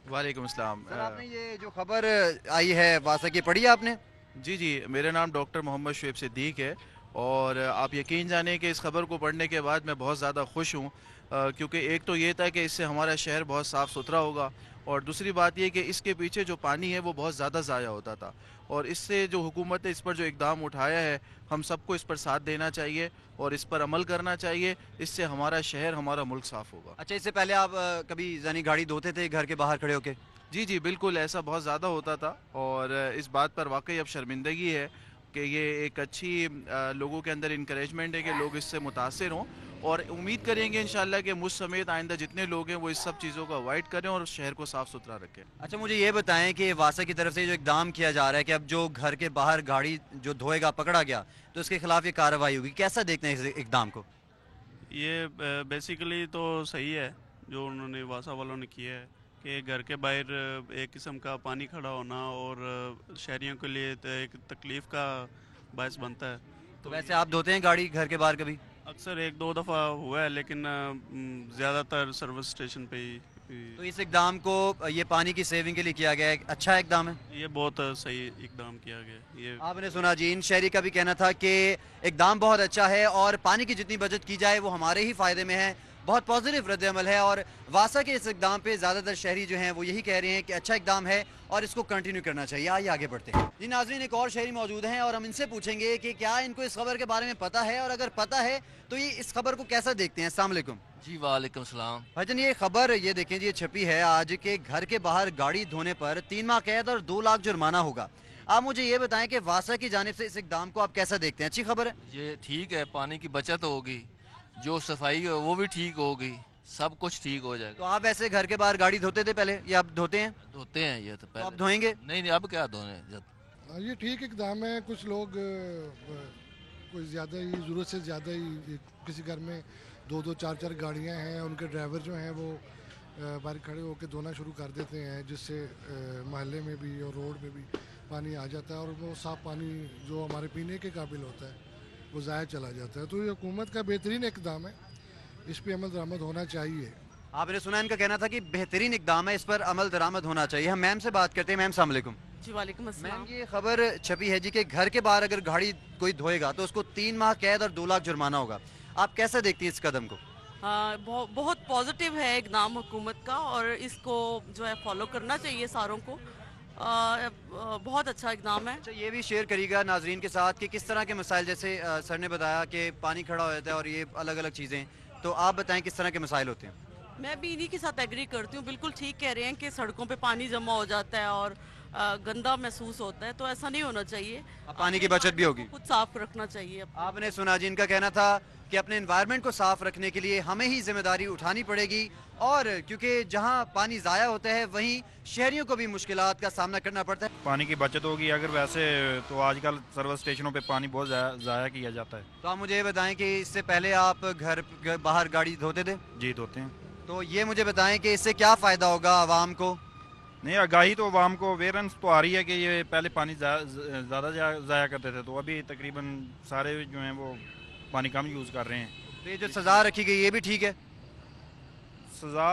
वालेकुम अस्सलाम। सर, आपने ये जो खबर आई है वासा की, पढ़ी है आपने? जी जी, मेरा नाम डॉक्टर मोहम्मद शुएब सिद्दीक है और आप यकीन जाने कि इस खबर को पढ़ने के बाद मैं बहुत ज़्यादा खुश हूँ, क्योंकि एक तो ये था कि इससे हमारा शहर बहुत साफ़ सुथरा होगा, और दूसरी बात ये कि इसके पीछे जो पानी है वो बहुत ज़्यादा ज़ाया होता था, और इससे जो हुकूमत ने इस पर जो इकदाम उठाया है, हम सबको इस पर साथ देना चाहिए और इस पर अमल करना चाहिए। इससे हमारा शहर, हमारा मुल्क साफ़ होगा। अच्छा, इससे पहले आप कभी यानी गाड़ी धोते थे घर के बाहर खड़े होके? जी जी बिल्कुल, ऐसा बहुत ज़्यादा होता था, और इस बात पर वाकई अब शर्मिंदगी है कि ये एक अच्छी लोगों के अंदर इंकरेजमेंट है कि लोग इससे मुतासिर हों, और उम्मीद करेंगे इंशाल्लाह कि मुझ समेत आइंदा जितने लोग हैं वो इस सब चीज़ों को अवॉइड करें और शहर को साफ़ सुथरा रखें। अच्छा, मुझे ये बताएं कि वासा की तरफ से जो इकदाम किया जा रहा है कि अब जो घर के बाहर गाड़ी जो धोएगा पकड़ा गया तो इसके खिलाफ ये कार्रवाई होगी, कैसा देखते हैं इस इकदाम को? ये बेसिकली तो सही है जो उन्होंने वासा वालों ने किया है कि घर के बाहर एक किस्म का पानी खड़ा होना और शहरियों के लिए तो एक तकलीफ़ का बायस बनता है। तो वैसे आप धोते हैं गाड़ी घर के बाहर कभी? अक्सर 1-2 दफ़ा हुआ है, लेकिन ज़्यादातर सर्विस स्टेशन पे ही। तो इस इकदाम को ये पानी की सेविंग के लिए किया गया है, अच्छा इकदाम है? ये बहुत सही इकदाम किया गया। ये आपने सुना जी, इन शहरी का भी कहना था कि इकदाम बहुत अच्छा है और पानी की जितनी बचत की जाए वो हमारे ही फायदे में है। बहुत पॉजिटिव रद्द अमल है, और वासा के इस इकदाम पे ज़्यादातर शहरी जो हैं वो यही कह रहे हैं कि अच्छा इकदाम है और इसको कंटिन्यू करना चाहिए। आइए आगे बढ़ते हैं। जी नाज़रीन, एक और शहरी मौजूद हैं और हम इनसे पूछेंगे कि क्या इनको इस खबर के बारे में पता है, और अगर पता है तो ये इस खबर को कैसा देखते हैं। अस्सलाम वालेकुम। जी वालेकुम सलाम। भाईजान, ये खबर ये देखें जी, ये छपी है आज के घर के बाहर गाड़ी धोने पर 3 माह कैद और 2 लाख जुर्माना होगा। आप मुझे ये बताएं कि वासा की जानिब से इस इकदाम को आप कैसा देखते हैं? अच्छी खबर है? ये ठीक है, पानी की बचत होगी, जो सफाई है वो भी ठीक होगी, सब कुछ ठीक हो जाएगा। तो आप ऐसे घर के बाहर गाड़ी धोते थे पहले, या आप धोते हैं? धोते हैं ये तो पहले। तो आप धोएंगे? नहीं, अब क्या धोने जब। ये ठीक इकदाम है। कुछ लोग कोई ज़्यादा ही ज़रूरत से ज़्यादा ही किसी घर में 2-2, 4-4 गाड़ियां हैं, उनके ड्राइवर जो हैं वो बाहर खड़े होकर धोना शुरू कर देते हैं, जिससे मोहल्ले में भी और रोड में भी पानी आ जाता है, और वो साफ़ पानी जो हमारे पीने के काबिल होता है वो ज़ाया चला जाता है। तो ये हुकूमत का बेहतरीन इकदाम है, इस पर अमल दरामद होना चाहिए। आपने सुना, इनका कहना था कि बेहतरीन इकदाम है, इस पर अमल दरामद होना चाहिए। हम मैम से बात करते हैं। मैम अस्सलाम वालेकुम। जी वालेकुम अस्सलाम। मैम, ये खबर छपी है जी कि घर के बाहर अगर गाड़ी कोई धोएगा तो उसको 3 माह कैद और 2 लाख जुर्माना होगा। आप कैसा देखती हैं इस कदम को? हाँ, बहुत पॉजिटिव है इकदाम हुकूमत का, और इसको जो है फॉलो करना चाहिए सारों को। बहुत अच्छा इकदाम है। अच्छा, ये भी शेयर करिएगा नाजरीन के साथ कि किस तरह के मसाइल, जैसे सर ने बताया कि पानी खड़ा हो जाता है और ये अलग अलग चीज़ें, तो आप बताएं किस तरह के मसाइल होते हैं? मैं भी इन्हीं के साथ एग्री करती हूँ। बिल्कुल ठीक कह रहे हैं कि सड़कों पे पानी जमा हो जाता है और गंदा महसूस होता है, तो ऐसा नहीं होना चाहिए। पानी की बचत भी होगी, खुद साफ रखना चाहिए। आपने सुना जी, इनका कहना था कि अपने एनवायरनमेंट को साफ रखने के लिए हमें ही जिम्मेदारी उठानी पड़ेगी, और क्योंकि जहां पानी ज़ाया होता है वहीं शहरियों को भी मुश्किलात का सामना करना पड़ता है। पानी की बचत होगी अगर, वैसे तो आजकल सर्विस स्टेशनों पे पानी बहुत ज़ाया किया जाता है। तो आप मुझे ये बताएं कि इससे पहले आप घर बाहर गाड़ी धोते थे? जी धोते हैं। तो ये मुझे बताएं कि इससे क्या फ़ायदा होगा आवाम को? नहीं, आगाही तो आवाम को अवेयरनेस तो आ रही है कि ये पहले पानी ज़्यादा ज़ाया करते थे, तो अभी तकरीबन सारे जो हैं वो पानी कम यूज़ कर रहे हैं। तो ये जो सज़ा रखी गई ये भी ठीक है? सज़ा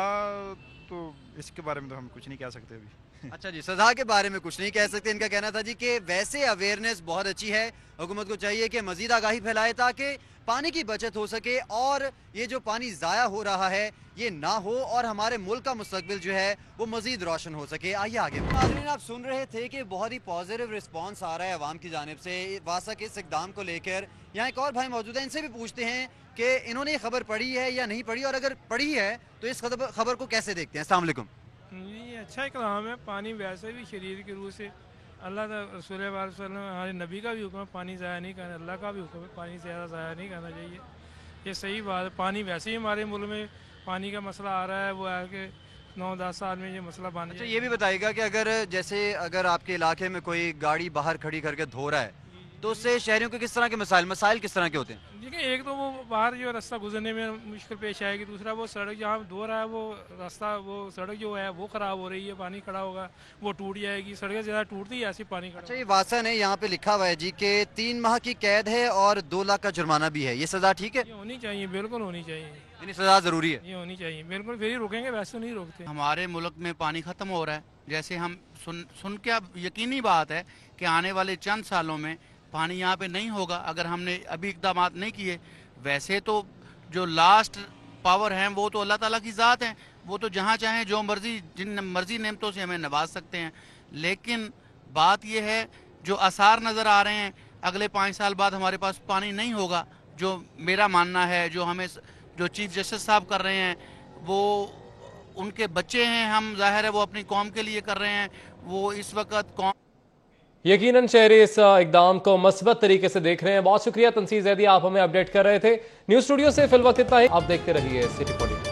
तो इसके बारे में तो हम कुछ नहीं कह सकते अभी। अच्छा जी, सज़ा के बारे में कुछ नहीं कह सकते। इनका कहना था जी कि वैसे अवेयरनेस बहुत अच्छी है, हुकूमत को चाहिए कि मज़ीद आगाही फैलाए ताकि पानी की बचत हो सके और ये जो पानी ज़ाया हो रहा है ये ना हो, और हमारे मुल्क का मुस्तकबिल जो है वो मज़ीद रोशन हो सके। आइए आगे। नाज़रीन, आप सुन रहे थे कि बहुत ही पॉजिटिव रिस्पॉन्स आ रहा है अवाम की जानिब से वासा के इस इक़दाम को लेकर। यहाँ एक और भाई मौजूद है, इनसे भी पूछते हैं कि इन्होंने ये खबर पढ़ी है या नहीं पढ़ी, और अगर पढ़ी है तो इस खबर को कैसे देखते हैं। अस्सलाम वालेकुम। ये अच्छा इक़दाम है। पानी वैसे भी शरीर की रूह से अल्लाह रसूल हमारे नबी का भी हुक्म है पानी ज़ाया नहीं करना, अल्लाह का भी हुक्म है पानी ज़्यादा ज़ाया नहीं करना चाहिए। ये सही बात है। पानी वैसे ही हमारे मुल्क में पानी का मसला आ रहा है, वो है कि 9-10 साल में ये मसला बन अच्छा, ये भी बताइएगा कि अगर आपके इलाके में कोई गाड़ी बाहर खड़ी करके धो रहा है तो उससे शहरियों के किस तरह के मसाइल किस तरह के होते हैं? देखिए, एक तो वो बाहर जो रास्ता गुजरने में मुश्किल पेश आएगी, दूसरा वो सड़क जहाँ धो रहा है वो रास्ता, वो सड़क जो है वो ख़राब हो रही है, पानी खड़ा होगा वो टूट जाएगी, सड़कें ज़्यादा टूटती है ऐसी पानी खड़ा। अच्छा, ये वासा ने यहाँ पे लिखा हुआ है जी कि 3 माह की कैद है और 2 लाख का जुर्माना भी है, ये सज़ा ठीक है? ये होनी चाहिए, बिल्कुल होनी चाहिए, यानी सज़ा ज़रूरी है? ये होनी चाहिए बिल्कुल, फिर ही रुकेंगे, वैसे तो नहीं रोकते। हमारे मुल्क में पानी ख़त्म हो रहा है, जैसे हम सुन के अब यकीनी बात है कि आने वाले चंद सालों में पानी यहाँ पे नहीं होगा अगर हमने अभी इक़दाम नहीं किए। वैसे तो जो लास्ट पावर हैं वो तो अल्लाह ताला की ज़ात है, वो तो जहाँ चाहें जो मर्जी जिन मर्जी नेमतों से हमें नवाज सकते हैं, लेकिन बात यह है जो आसार नज़र आ रहे हैं अगले 5 साल बाद हमारे पास पानी नहीं होगा। जो मेरा मानना है, जो हमें जो चीफ जस्टिस साहब कर रहे हैं वो उनके बच्चे हैं, हम जाहिर है वो अपनी कौम के लिए कर रहे हैं, वो इस वक्त कौम यकीनन शहरी इस इकदाम को मस्बत तरीके से देख रहे हैं। बहुत शुक्रिया तंसीर जैदी, आप हमें अपडेट कर रहे थे। न्यूज़ स्टूडियो से फिल वक्त इतना ही। आप देखते रहिए सिटी 40।